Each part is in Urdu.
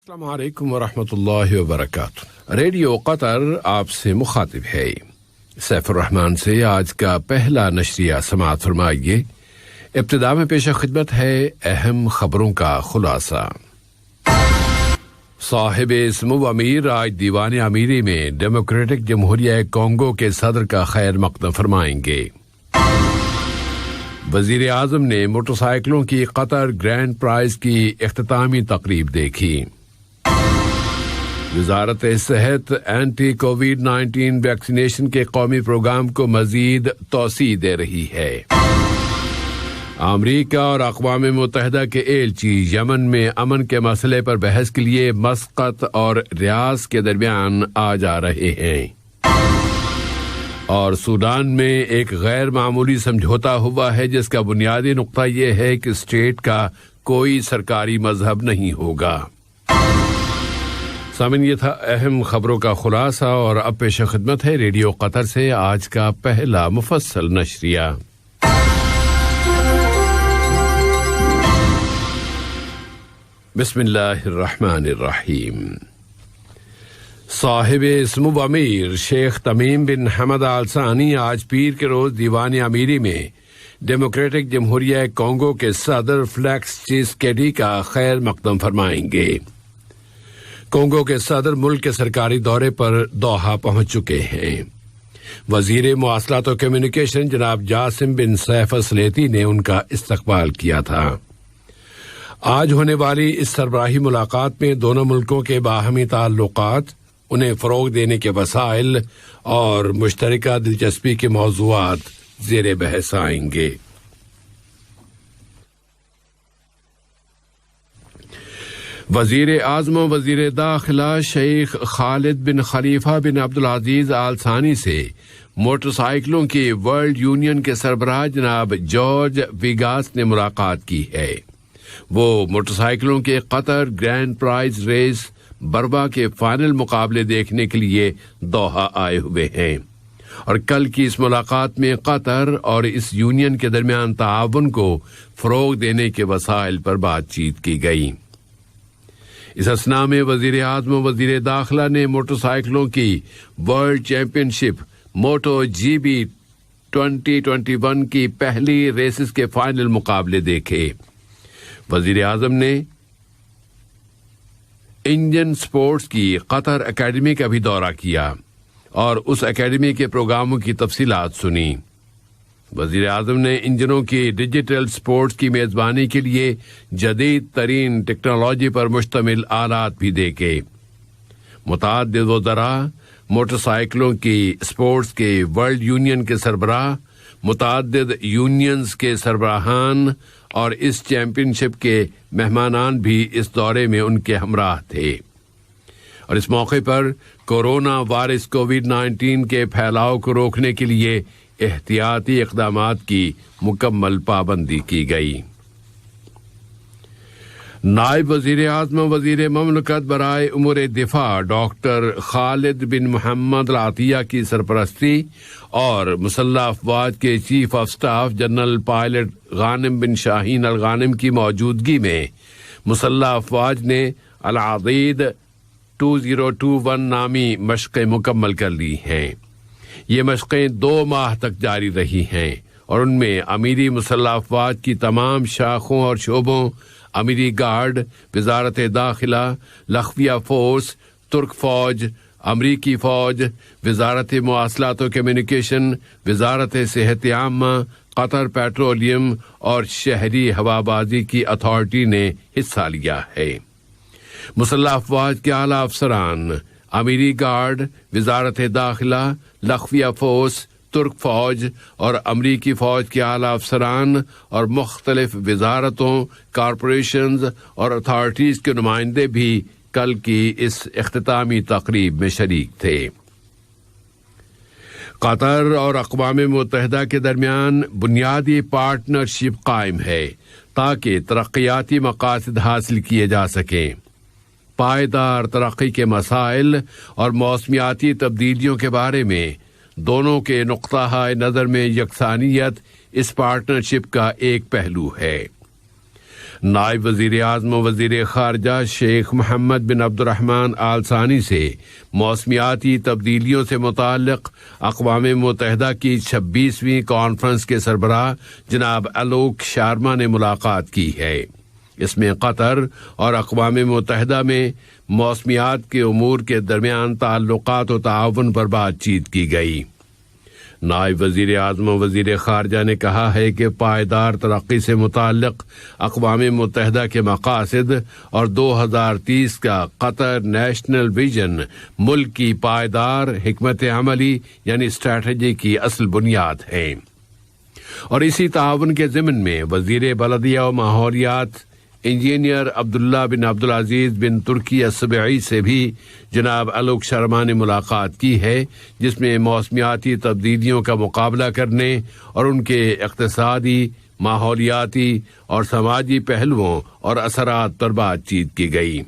السلام علیکم ورحمۃ اللہ وبرکاتہ۔ ریڈیو قطر آپ سے مخاطب ہے۔ سیف الرحمان سے آج کا پہلا نشریہ سماعت فرمائیے۔ ابتدا میں پیش خدمت ہے اہم خبروں کا خلاصہ۔ صاحب سمو امیر آج دیوان امیری میں ڈیموکریٹک جمہوریہ کانگو کے صدر کا خیر مقدم فرمائیں گے۔ وزیر اعظم نے موٹر سائیکلوں کی قطر گرینڈ پرائز کی اختتامی تقریب دیکھی۔ وزارت صحت اینٹی کووڈ-19 ویکسینیشن کے قومی پروگرام کو مزید توسیع دے رہی ہے۔ امریکہ اور اقوام متحدہ کے ایلچی یمن میں امن کے مسئلے پر بحث کے لیے مسقط اور ریاض کے درمیان آ جا رہے ہیں۔ اور سوڈان میں ایک غیر معمولی سمجھوتا ہوا ہے جس کا بنیادی نقطہ یہ ہے کہ اسٹیٹ کا کوئی سرکاری مذہب نہیں ہوگا۔ سامعین، یہ تھا اہم خبروں کا خلاصہ، اور اب پیش خدمت ہے ریڈیو قطر سے آج کا پہلا مفصل نشریہ۔ بسم اللہ الرحمن الرحیم۔ صاحب سمو امیر شیخ تمیم بن حمد آل ثانی آج پیر کے روز دیوان امیری میں ڈیموکریٹک جمہوریہ کانگو کے صدر فلیکس چیسکیڈی کا خیر مقدم فرمائیں گے۔ کانگو کے صدر ملک کے سرکاری دورے پر دوحہ پہنچ چکے ہیں۔ وزیر مواصلات و کمیونیکیشن جناب جاسم بن سیف السلیتی نے ان کا استقبال کیا تھا۔ آج ہونے والی اس سربراہی ملاقات میں دونوں ملکوں کے باہمی تعلقات، انہیں فروغ دینے کے وسائل اور مشترکہ دلچسپی کے موضوعات زیر بحث آئیں گے۔ وزیر اعظم و وزیر داخلہ شیخ خالد بن خلیفہ بن عبدالعزیز آل ثانی سے موٹر سائیکلوں کی ورلڈ یونین کے سربراہ جناب جارج ویگاس نے ملاقات کی ہے۔ وہ موٹر سائیکلوں کے قطر گرینڈ پرائز ریس بربا کے فائنل مقابلے دیکھنے کے لیے دوحہ آئے ہوئے ہیں، اور کل کی اس ملاقات میں قطر اور اس یونین کے درمیان تعاون کو فروغ دینے کے وسائل پر بات چیت کی گئی۔ اس اثناء میں وزیر اعظم و وزیر داخلہ نے موٹر سائیکلوں کی ورلڈ چیمپئن شپ موٹو جی بی 2021 کی پہلی ریسز کے فائنل مقابلے دیکھے۔ وزیر اعظم نے انجن سپورٹس کی قطر اکیڈمی کا بھی دورہ کیا اور اس اکیڈمی کے پروگراموں کی تفصیلات سنی۔ وزیر اعظم نے انجنوں کی ڈیجیٹل سپورٹس کی میزبانی کے لیے جدید ترین ٹیکنالوجی پر مشتمل آلات بھی دیکھے۔ متعدد وزراء، موٹر سائیکلوں کی سپورٹس کے ورلڈ یونین کے سربراہ، متعدد یونینز کے سربراہان اور اس چیمپئن شپ کے مہمانان بھی اس دورے میں ان کے ہمراہ تھے، اور اس موقع پر کورونا وائرس کووڈ-19 کے پھیلاؤ کو روکنے کے لیے احتیاطی اقدامات کی مکمل پابندی کی گئی۔ نائب وزیر اعظم و وزیر مملکت برائے امور دفاع ڈاکٹر خالد بن محمد العطیہ کی سرپرستی اور مسلح افواج کے chief of staff general pilot Ghanim bin Shaheen Al Ghanim کی موجودگی میں مسلح افواج نے العضید 2021 نامی مشقیں مکمل کر لی ہیں۔ یہ مشقیں 2 ماہ تک جاری رہی ہیں، اور ان میں امیری مسلح افواج کی تمام شاخوں اور شعبوں، امیری گارڈ، وزارت داخلہ، لخفیہ فورس، ترک فوج، امریکی فوج، وزارت مواصلات و کمیونیکیشن، وزارت صحت عامہ، قطر پیٹرولیم اور شہری ہوابازی کی اتھارٹی نے حصہ لیا ہے۔ مسلح افواج کے اعلیٰ افسران، امیری گارڈ، وزارت داخلہ، لخفیہ فورس، ترک فوج اور امریکی فوج کے اعلیٰ افسران اور مختلف وزارتوں، کارپوریشنز اور اتھارٹیز کے نمائندے بھی کل کی اس اختتامی تقریب میں شریک تھے۔ قطر اور اقوام متحدہ کے درمیان بنیادی پارٹنرشپ قائم ہے تاکہ ترقیاتی مقاصد حاصل کیے جا سکیں۔ پائیدار ترقی کے مسائل اور موسمیاتی تبدیلیوں کے بارے میں دونوں کے نقطہ نظر میں یکسانیت اس پارٹنرشپ کا ایک پہلو ہے۔ نائب وزیر اعظم و وزیر خارجہ شیخ محمد بن عبد الرحمن آل ثانی سے موسمیاتی تبدیلیوں سے متعلق اقوام متحدہ کی 26ویں کانفرنس کے سربراہ جناب الوک شارما نے ملاقات کی ہے۔ اس میں قطر اور اقوام متحدہ میں موسمیات کے امور کے درمیان تعلقات و تعاون پر بات چیت کی گئی۔ نائب وزیر اعظم و وزیر خارجہ نے کہا ہے کہ پائیدار ترقی سے متعلق اقوام متحدہ کے مقاصد اور 2030 کا قطر نیشنل ویژن ملک کی پائیدار حکمت عملی یعنی اسٹریٹجی کی اصل بنیاد ہے۔ اور اسی تعاون کے ضمن میں وزیر بلدیہ و ماحولیات انجینئر عبداللہ بن عبدالعزیز بن ترکی السبعی سے بھی جناب الوک شرما نے ملاقات کی ہے، جس میں موسمیاتی تبدیلیوں کا مقابلہ کرنے اور ان کے اقتصادی، ماحولیاتی اور سماجی پہلوؤں اور اثرات پر بات چیت کی گئی۔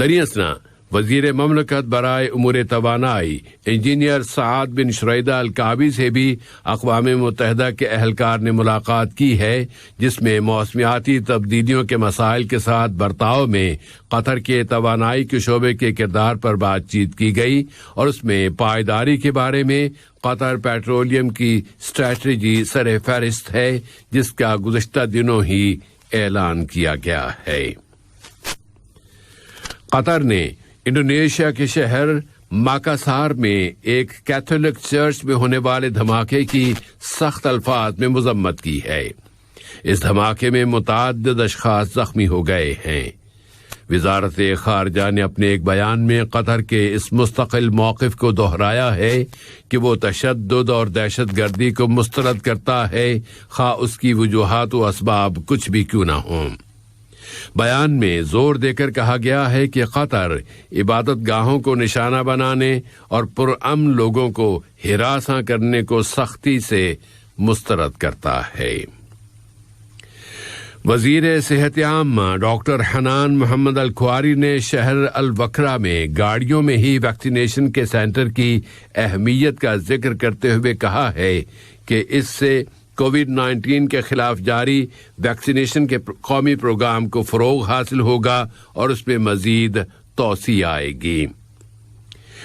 دریاسنا وزیر مملکت برائے امور توانائی انجینئر سعد بن شریدہ الکعبی سے بھی اقوام متحدہ کے اہلکار نے ملاقات کی ہے، جس میں موسمیاتی تبدیلیوں کے مسائل کے ساتھ برتاؤ میں قطر کے توانائی کے شعبے کے کردار پر بات چیت کی گئی، اور اس میں پائیداری کے بارے میں قطر پیٹرولیم کی اسٹریٹجی سر فہرست ہے، جس کا گزشتہ دنوں ہی اعلان کیا گیا ہے۔ قطر نے انڈونیشیا کے شہر ماکاسار میں ایک کیتھولک چرچ میں ہونے والے دھماکے کی سخت الفاظ میں مذمت کی ہے۔ اس دھماکے میں متعدد اشخاص زخمی ہو گئے ہیں۔ وزارت خارجہ نے اپنے ایک بیان میں قطر کے اس مستقل موقف کو دہرایا ہے کہ وہ تشدد اور دہشت گردی کو مسترد کرتا ہے، خواہ اس کی وجوہات و اسباب کچھ بھی کیوں نہ ہوں۔ بیان میں زور دے کر کہا گیا ہے کہ قطر عبادت گاہوں کو نشانہ بنانے اور پرامن لوگوں کو ہراساں کرنے کو سختی سے مسترد کرتا ہے۔ وزیر صحت عامہ ڈاکٹر حنان محمد الکھواری نے شہر الوکرہ میں گاڑیوں میں ہی ویکسینیشن کے سینٹر کی اہمیت کا ذکر کرتے ہوئے کہا ہے کہ اس سے کووڈ-19 کے خلاف جاری ویکسینیشن کے قومی پروگرام کو فروغ حاصل ہوگا اور اس میں مزید توسیع آئے گی۔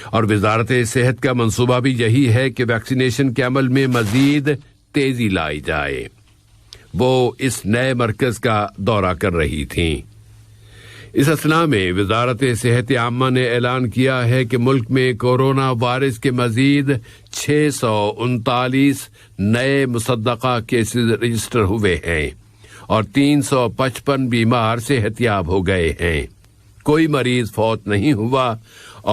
اور وزارت صحت کا منصوبہ بھی یہی ہے کہ ویکسینیشن کے عمل میں مزید تیزی لائی جائے۔ وہ اس نئے مرکز کا دورہ کر رہی تھیں۔ اس اثناء میں وزارت صحت عامہ نے اعلان کیا ہے کہ ملک میں کورونا وائرس کے مزید 639 نئے مصدقہ کیسز رجسٹر ہوئے ہیں اور 355 بیمار صحت یاب ہو گئے ہیں۔ کوئی مریض فوت نہیں ہوا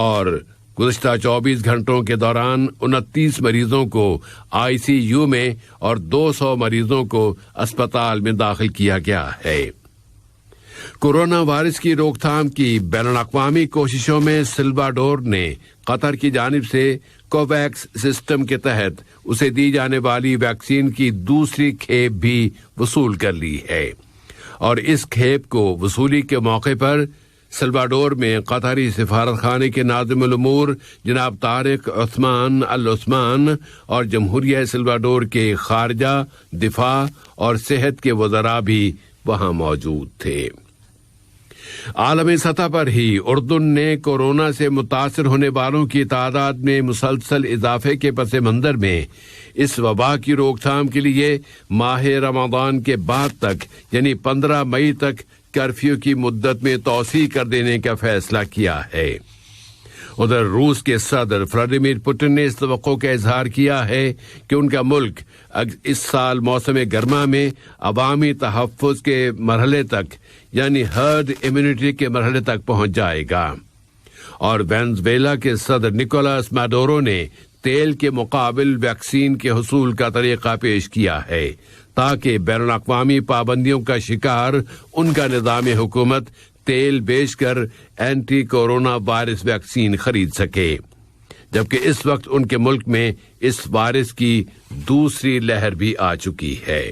اور گزشتہ 24 گھنٹوں کے دوران 29 مریضوں کو ICU میں اور 200 مریضوں کو اسپتال میں داخل کیا گیا ہے۔ کورونا وائرس کی روک تھام کی بین الاقوامی کوششوں میں سلواڈور نے قطر کی جانب سے کوویکس سسٹم کے تحت اسے دی جانے والی ویکسین کی دوسری کھیپ بھی وصول کر لی ہے، اور اس کھیپ کو وصولی کے موقع پر سلواڈور میں قطری سفارت خانے کے ناظم الامور جناب طارق عثمان العثمان اور جمہوریہ سلواڈور کے خارجہ، دفاع اور صحت کے وزراء بھی وہاں موجود تھے۔ عالمی سطح پر ہی اردن نے کورونا سے متاثر ہونے والوں کی تعداد میں مسلسل اضافے کے پس منظر میں اس وبا کی روک تھام کے لیے ماہ رمضان کے بعد تک یعنی 15 مئی تک کرفیو کی مدت میں توسیع کر دینے کا فیصلہ کیا ہے۔ ادھر روس کے صدر ولادیمیر پوٹن نے اس توقع کا اظہار کیا ہے کہ ان کا ملک اس سال موسم گرما میں عوامی تحفظ کے مرحلے تک یعنی ہرڈ امیونٹی کے مرحلے تک پہنچ جائے گا، اور وینزویلا کے صدر نکولاس مادورو نے تیل کے مقابل ویکسین کے حصول کا طریقہ پیش کیا ہے تاکہ بین الاقوامی پابندیوں کا شکار ان کا نظام حکومت تیل بیچ کر اینٹی کورونا وائرس ویکسین خرید سکے، جبکہ اس وقت ان کے ملک میں اس وائرس کی دوسری لہر بھی آ چکی ہے۔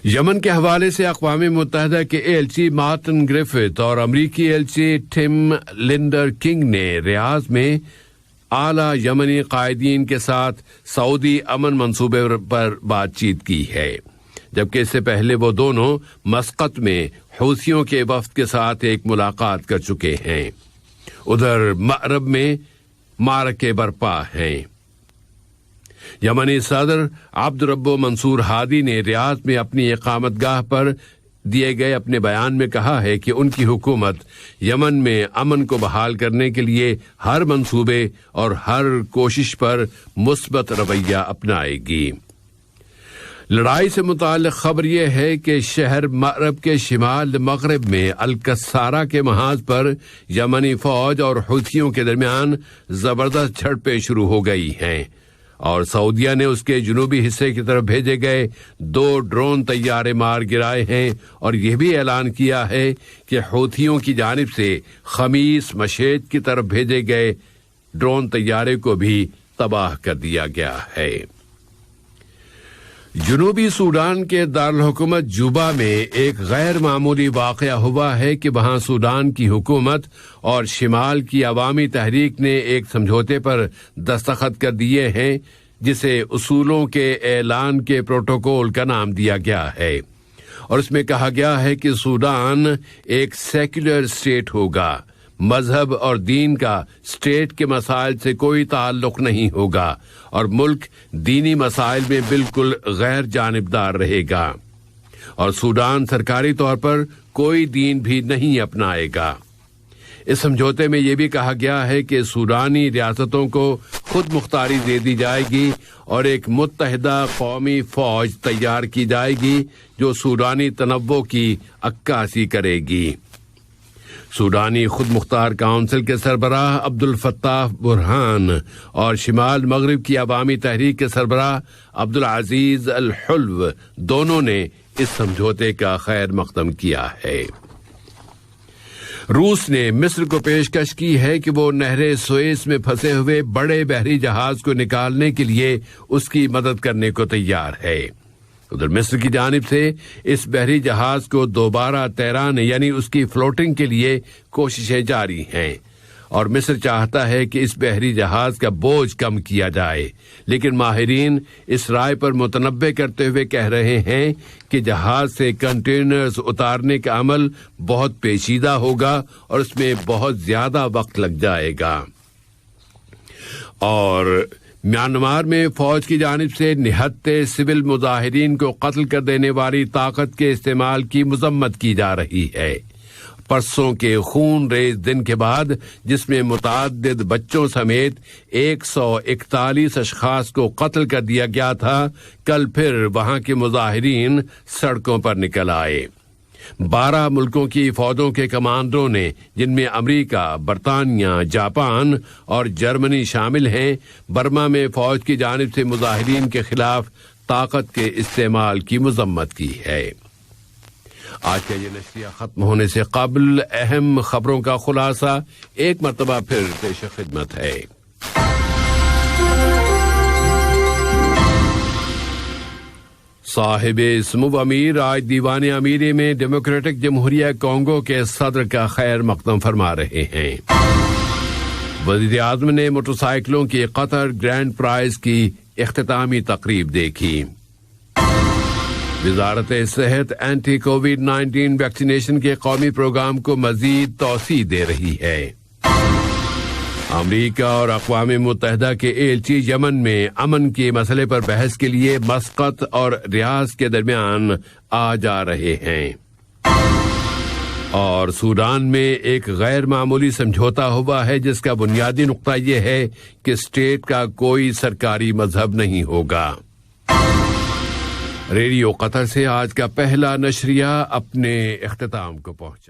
یمن کے حوالے سے اقوام متحدہ کے ایلچی مارٹن گرفت اور امریکی ایلچی ٹم لنڈر کنگ نے ریاض میں اعلیٰ یمنی قائدین کے ساتھ سعودی امن منصوبے پر بات چیت کی ہے، جبکہ اس سے پہلے وہ دونوں مسقط میں حوثیوں کے وفد کے ساتھ ایک ملاقات کر چکے ہیں۔ ادھر مغرب میں معرکے برپا ہیں۔ یمنی صدر عبد الرب منصور ہادی نے ریاض میں اپنی اقامت گاہ پر دیے گئے اپنے بیان میں کہا ہے کہ ان کی حکومت یمن میں امن کو بحال کرنے کے لیے ہر منصوبے اور ہر کوشش پر مثبت رویہ اپنائے گی۔ لڑائی سے متعلق خبر یہ ہے کہ شہر مغرب کے شمال مغرب میں الکسارا کے محاذ پر یمنی فوج اور حوثیوں کے درمیان زبردست جھڑپیں شروع ہو گئی ہیں، اور سعودیہ نے اس کے جنوبی حصے کی طرف بھیجے گئے 2 ڈرون طیارے مار گرائے ہیں، اور یہ بھی اعلان کیا ہے کہ حوثیوں کی جانب سے خمیس مشیط کی طرف بھیجے گئے ڈرون طیارے کو بھی تباہ کر دیا گیا ہے۔ جنوبی سوڈان کے دارالحکومت جوبا میں ایک غیر معمولی واقعہ ہوا ہے کہ وہاں سوڈان کی حکومت اور شمال کی عوامی تحریک نے ایک سمجھوتے پر دستخط کر دیے ہیں، جسے اصولوں کے اعلان کے پروٹوکول کا نام دیا گیا ہے، اور اس میں کہا گیا ہے کہ سوڈان ایک سیکولر اسٹیٹ ہوگا، مذہب اور دین کا اسٹیٹ کے مسائل سے کوئی تعلق نہیں ہوگا، اور ملک دینی مسائل میں بالکل غیر جانبدار رہے گا، اور سوڈان سرکاری طور پر کوئی دین بھی نہیں اپنائے گا۔ اس سمجھوتے میں یہ بھی کہا گیا ہے کہ سوڈانی ریاستوں کو خود مختاری دے دی جائے گی اور ایک متحدہ قومی فوج تیار کی جائے گی جو سوڈانی تنوع کی عکاسی کرے گی۔ سوڈانی خود مختار کونسل کے سربراہ عبد الفتاح برہان اور شمال مغرب کی عوامی تحریک کے سربراہ عبد العزیز الحلو دونوں نے اس سمجھوتے کا خیر مقدم کیا ہے۔ روس نے مصر کو پیشکش کی ہے کہ وہ نہر سوئس میں پھنسے ہوئے بڑے بحری جہاز کو نکالنے کے لیے اس کی مدد کرنے کو تیار ہے۔ ادھر مصر کی جانب سے اس بحری جہاز کو دوبارہ تیرانے یعنی اس کی فلوٹنگ کے لیے کوششیں جاری ہیں، اور مصر چاہتا ہے کہ اس بحری جہاز کا بوجھ کم کیا جائے، لیکن ماہرین اس رائے پر متنبع کرتے ہوئے کہہ رہے ہیں کہ جہاز سے کنٹینرز اتارنے کا عمل بہت پیچیدہ ہوگا اور اس میں بہت زیادہ وقت لگ جائے گا۔ اور میانمار میں فوج کی جانب سے نہتے سول مظاہرین کو قتل کر دینے والی طاقت کے استعمال کی مذمت کی جا رہی ہے۔ پرسوں کے خون ریز دن کے بعد جس میں متعدد بچوں سمیت 141 اشخاص کو قتل کر دیا گیا تھا، کل پھر وہاں کے مظاہرین سڑکوں پر نکل آئے۔ 12 ملکوں کی فوجوں کے کمانڈروں نے، جن میں امریکہ، برطانیہ، جاپان اور جرمنی شامل ہیں، برما میں فوج کی جانب سے مظاہرین کے خلاف طاقت کے استعمال کی مذمت کی ہے۔ آج کا یہ نشریہ ختم ہونے سے قبل اہم خبروں کا خلاصہ ایک مرتبہ پھر پیش خدمت ہے۔ صاحب سمو امیر آج دیوان امیری میں ڈیموکریٹک جمہوریہ کانگو کے صدر کا خیر مقدم فرما رہے ہیں۔ وزیر اعظم نے موٹر سائیکلوں کی قطر گرینڈ پرائز کی اختتامی تقریب دیکھی۔ وزارت صحت اینٹی کووڈ 19 ویکسینیشن کے قومی پروگرام کو مزید توسیع دے رہی ہے۔ امریکہ اور اقوام متحدہ کے ایلچی یمن میں امن کے مسئلے پر بحث کے لیے مسقط اور ریاض کے درمیان آ جا رہے ہیں۔ اور سوڈان میں ایک غیر معمولی سمجھوتا ہوا ہے جس کا بنیادی نقطہ یہ ہے کہ اسٹیٹ کا کوئی سرکاری مذہب نہیں ہوگا۔ ریڈیو قطر سے آج کا پہلا نشریہ اپنے اختتام کو پہنچا۔